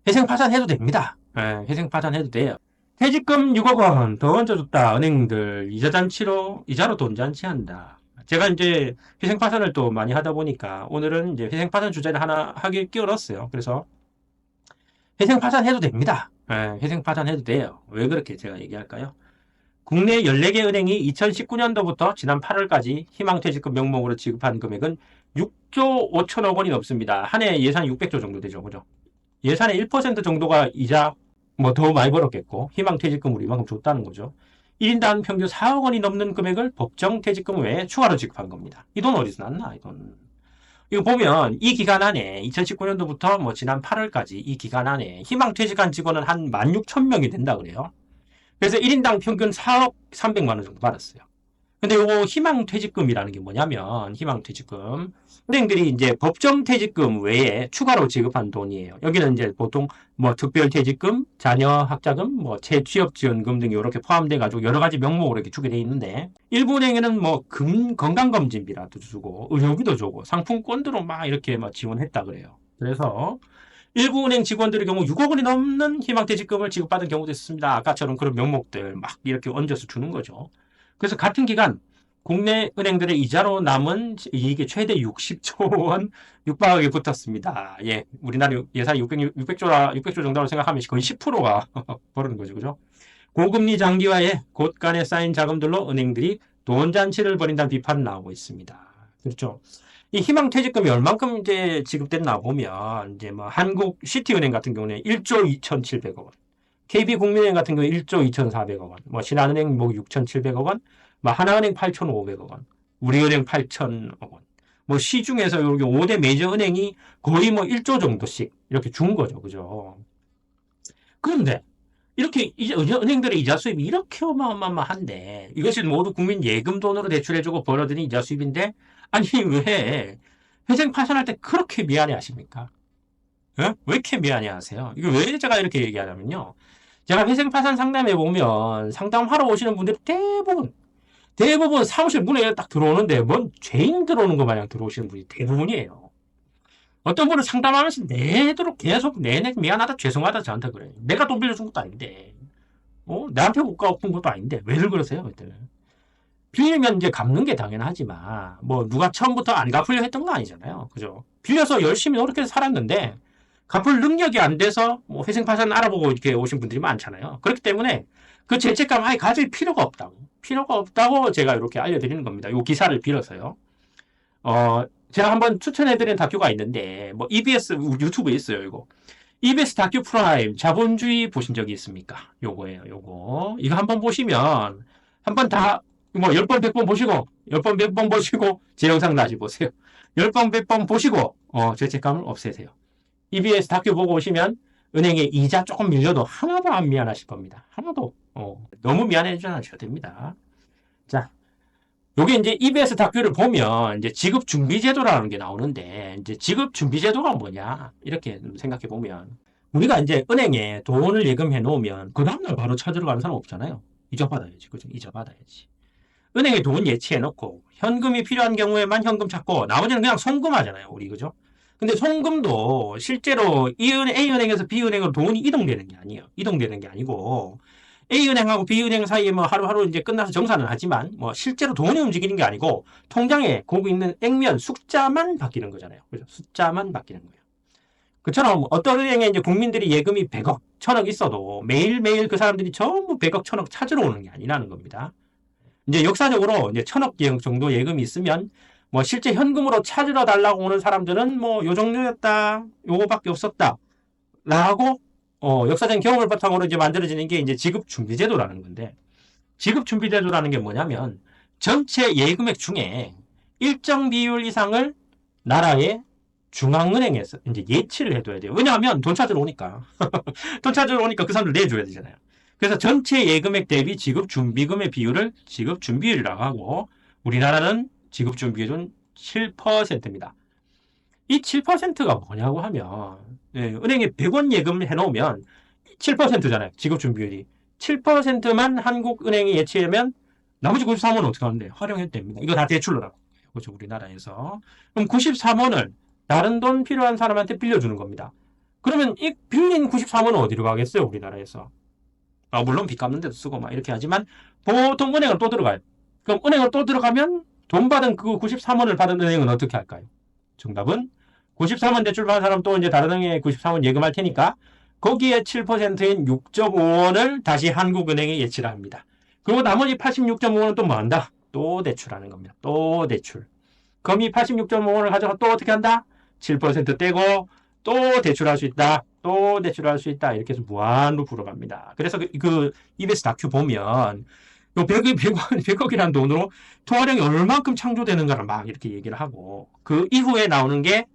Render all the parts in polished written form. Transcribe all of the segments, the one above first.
회생 파산해도 됩니다. 예, 회생 파산해도 돼요. 퇴직금 6억 원 더 얹어줬다. 은행들 이자로 돈 잔치한다. 제가 이제 회생 파산을 또 많이 하다 보니까 오늘은 이제 회생 파산 주제를 하나 하길 끼워넣었어요. 그래서 회생 파산해도 됩니다. 예, 회생 파산해도 돼요. 왜 그렇게 제가 얘기할까요? 국내 14개 은행이 2019년도부터 지난 8월까지 희망퇴직금 명목으로 지급한 금액은 6조 5천억 원이 넘습니다. 한 해 예산 600조 정도 되죠. 그죠? 예산의 1% 정도가 이자 뭐 더 많이 벌었겠고 희망퇴직금으로 이만큼 줬다는 거죠. 1인당 평균 4억 원이 넘는 금액을 법정 퇴직금 외에 추가로 지급한 겁니다. 이 돈 어디서 났나? 이 돈. 이거 보면 이 기간 안에 2019년도부터 뭐 지난 8월까지 이 기간 안에 희망퇴직한 직원은 한 16,000명이 된다 그래요. 그래서 1인당 평균 4억 300만 원 정도 받았어요. 근데 요거 희망퇴직금이라는 게 뭐냐면 희망퇴직금 은행들이 이제 법정퇴직금 외에 추가로 지급한 돈이에요. 여기는 이제 보통 뭐 특별퇴직금, 자녀학자금, 뭐 재취업지원금 등이 이렇게 포함돼 가지고 여러 가지 명목으로 이렇게 주게 돼 있는데 일부 은행에는 뭐 건강검진비라도 주고 의료비도 주고 상품권으로 막 이렇게 막 지원했다 그래요. 그래서 일부 은행 직원들의 경우 6억 원이 넘는 희망퇴직금을 지급받은 경우도 있습니다. 아까처럼 그런 명목들 막 이렇게 얹어서 주는 거죠. 그래서 같은 기간 국내 은행들의 이자로 남은 이익이 최대 60조 원 육박하게 붙었습니다. 예, 우리나라 예산이 600조 정도로 생각하면 거의 10%가 벌어는 거죠. 그죠? 고금리 장기화에 곳간에 쌓인 자금들로 은행들이 돈 잔치를 벌인다는 비판은 나오고 있습니다. 그렇죠. 이 희망퇴직금이 얼만큼 이제 지급됐나 보면 이제 뭐 한국 시티은행 같은 경우는 1조 2,700억 원, KB국민은행 같은 경우 1조 2,400억 원, 뭐 신한은행 뭐 6,700억 원, 뭐 하나은행 8,500억 원, 우리은행 8,000억 원. 뭐 시중에서 여기 5대 메이저 은행이 거의 뭐 1조 정도씩 이렇게 준 거죠. 그죠? 그런데 이렇게 은행들의 이자 수입이 이렇게 어마어마한데 이것이 모두 국민 예금 돈으로 대출해주고 벌어들인 이자 수입인데 아니 왜 회생 파산할 때 그렇게 미안해 하십니까? 예? 왜 이렇게 미안해 하세요? 이거 왜 제가 이렇게 얘기하냐면요. 제가 회생 파산 상담해 보면 상담하러 오시는 분들이 대부분 사무실 문에 딱 들어오는데 뭔 죄인 들어오는 것 마냥 들어오시는 분이 대부분이에요. 어떤 분은 상담하면서 내도록 계속 내내 미안하다 죄송하다 저한테 그래. 내가 돈 빌려준 것도 아닌데. 나한테 못 갚은 것도 아닌데 왜들 그러세요? 그때. 빌리면 이제 갚는 게 당연하지만 뭐 누가 처음부터 안 갚으려 했던 거 아니잖아요. 그죠? 빌려서 열심히 노력해서 살았는데 갚을 능력이 안 돼서 뭐 회생파산 알아보고 이렇게 오신 분들이 많잖아요. 그렇기 때문에 그 죄책감 아예 가질 필요가 없다고 제가 이렇게 알려드리는 겁니다. 이 기사를 빌어서요. 제가 한번 추천해드린 다큐가 있는데 뭐 EBS 유튜브에 있어요. 이거 EBS 다큐 프라임 자본주의 보신 적이 있습니까? 요거예요. 이거 한번 보시면 한번 다 뭐 10번 100번 보시고 10번 100번 보시고 제 영상 다시 보세요. 10번 100번 보시고 죄책감을 없애세요. EBS 다큐 보고 오시면 은행에 이자 조금 밀려도 하나도 안 미안하실 겁니다. 하나도 너무 미안해 주셔야 됩니다. 자, 요게 이제 EBS 다큐를 보면 이제 지급 준비 제도라는 게 나오는데 이제 지급 준비 제도가 뭐냐 이렇게 생각해 보면 우리가 이제 은행에 돈을 예금해 놓으면 그 다음날 바로 찾으러 가는 사람 없잖아요. 이자 받아야지, 그죠? 이자 받아야지. 은행에 돈 예치해 놓고 현금이 필요한 경우에만 현금 찾고 나머지는 그냥 송금하잖아요, 우리 그죠? 근데 송금도 실제로 A은행에서 B은행으로 돈이 이동되는 게 아니에요. 이동되는 게 아니고 A은행하고 B은행 사이에 뭐 하루하루 이제 끝나서 정산은 하지만 뭐 실제로 돈이 움직이는 게 아니고 통장에 거기 있는 액면 숫자만 바뀌는 거잖아요. 그죠? 숫자만 바뀌는 거예요. 그처럼 어떤 은행에 이제 국민들이 예금이 100억, 1000억 있어도 매일매일 그 사람들이 전부 100억, 1000억 찾으러 오는 게 아니라는 겁니다. 이제 역사적으로 이제 1000억 정도 예금이 있으면 뭐 실제 현금으로 찾으러 달라고 오는 사람들은 뭐 요 정도였다, 요거밖에 없었다, 라고 역사적인 경험을 바탕으로 이제 만들어지는 게 이제 지급준비제도라는 건데 지급준비제도라는 게 뭐냐면 전체 예금액 중에 일정 비율 이상을 나라의 중앙은행에서 이제 예치를 해둬야 돼요. 왜냐하면 돈 찾으러 오니까 돈 찾으러 오니까 그 사람들 내줘야 되잖아요. 그래서 전체 예금액 대비 지급준비금의 비율을 지급준비율이라고 하고 우리나라는 지급준비율은 7%입니다. 이 7%가 뭐냐고 하면 은행에 100원 예금을 해놓으면 7%잖아요. 지급준비율이. 7%만 한국은행이 예치하면 나머지 93원은 어떻게 하는데 활용해도 됩니다. 이거 다 대출로 나고 그렇죠. 우리나라에서. 그럼 93원을 다른 돈 필요한 사람한테 빌려주는 겁니다. 그러면 이 빌린 93원은 어디로 가겠어요, 우리나라에서? 물론 빚 갚는 데도 쓰고 막 이렇게 하지만 보통 은행을 또 들어가요. 그럼 은행을 또 들어가면 돈 받은 그 93원을 받은 은행은 어떻게 할까요? 정답은 93원 대출 받은 사람 또 이제 다른 은행에 93원 예금할 테니까 거기에 7%인 6.5원을 다시 한국은행에 예치를 합니다. 그리고 나머지 86.5원은 또 뭐 한다? 또 대출하는 겁니다. 또 대출. 그럼 이 86.5원을 가져가 또 어떻게 한다? 7% 떼고 또 대출할 수 있다. 또 대출할 수 있다. 이렇게 해서 무한로 불어갑니다. 그래서 그 EBS 다큐 보면 요 100억이라는 돈으로 통화량이 얼만큼 창조되는가를 막 이렇게 얘기를 하고 그 이후에 나오는 게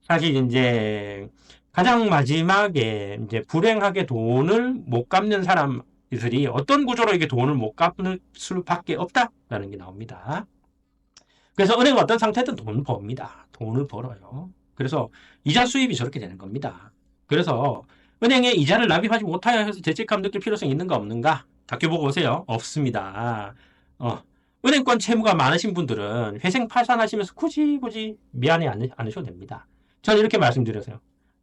사실 이제 가장 마지막에 이제 불행하게 돈을 못 갚는 사람들이 어떤 구조로 이게 돈을 못 갚을 수밖에 없다라는 게 나옵니다. 그래서 은행은 어떤 상태든 돈을 법니다. 돈을 벌어요. 그래서 이자 수입이 저렇게 되는 겁니다. 그래서 은행에 이자를 납입하지 못하여 해서 죄책감 느낄 필요성이 있는가 없는가? 다큐 보고 오세요. 없습니다. 은행권 채무가 많으신 분들은 회생 파산하시면서 굳이 미안해 않으셔도 됩니다. 저는 이렇게 말씀드려서요.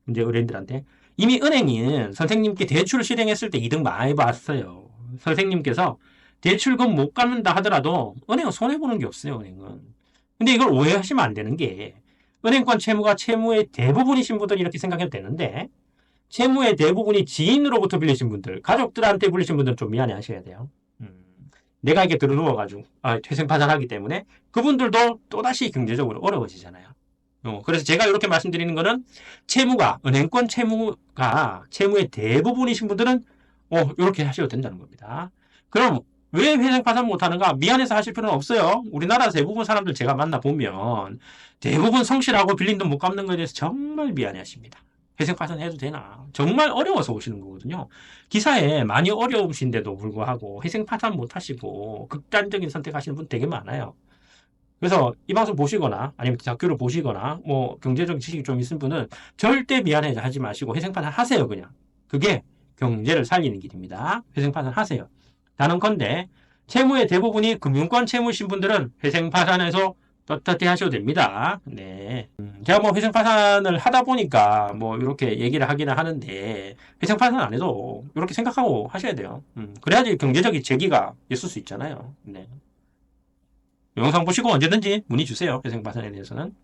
이제 의뢰인들한테 이미 은행인 선생님께 대출 실행했을 때 이득 많이 봤어요. 선생님께서 대출금 못 갚는다 하더라도 은행은 손해보는 게 없어요. 은행은. 근데 이걸 오해하시면 안 되는 게 은행권 채무가 채무의 대부분이신 분들은 이렇게 생각해도 되는데 채무의 대부분이 지인으로부터 빌리신 분들, 가족들한테 빌리신 분들은 좀 미안해 하셔야 돼요. 내가 이게 들어누워가지고 퇴생 파산하기 때문에 그분들도 또다시 경제적으로 어려워지잖아요. 그래서 제가 이렇게 말씀드리는 거는 채무가 은행권 채무가 채무의 대부분이신 분들은 이렇게 하셔도 된다는 겁니다. 그럼 왜 회생 파산 못하는가? 미안해서 하실 필요는 없어요. 우리나라 대부분 사람들 제가 만나보면 대부분 성실하고 빌린 돈 못 갚는 거에 대해서 정말 미안해하십니다. 회생 파산해도 되나? 정말 어려워서 오시는 거거든요. 기사에 많이 어려우신데도 불구하고 회생 파산 못 하시고 극단적인 선택하시는 분 되게 많아요. 그래서 이 방송 보시거나 아니면 다큐를 보시거나 뭐 경제적 지식이 좀 있는 분은 절대 미안해 하지 마시고 회생 파산 하세요, 그냥. 그게 경제를 살리는 길입니다. 회생 파산 하세요. 단언컨대 채무의 대부분이 금융권 채무신 분들은 회생 파산에서 떳떳히 하셔도 됩니다. 네. 제가 뭐 회생 파산을 하다 보니까 뭐 이렇게 얘기를 하기는 하는데 회생 파산 안 해도 이렇게 생각하고 하셔야 돼요. 그래야지 경제적인 재기가 있을 수 있잖아요. 네. 영상 보시고 언제든지 문의 주세요. 회생 파산에 대해서는.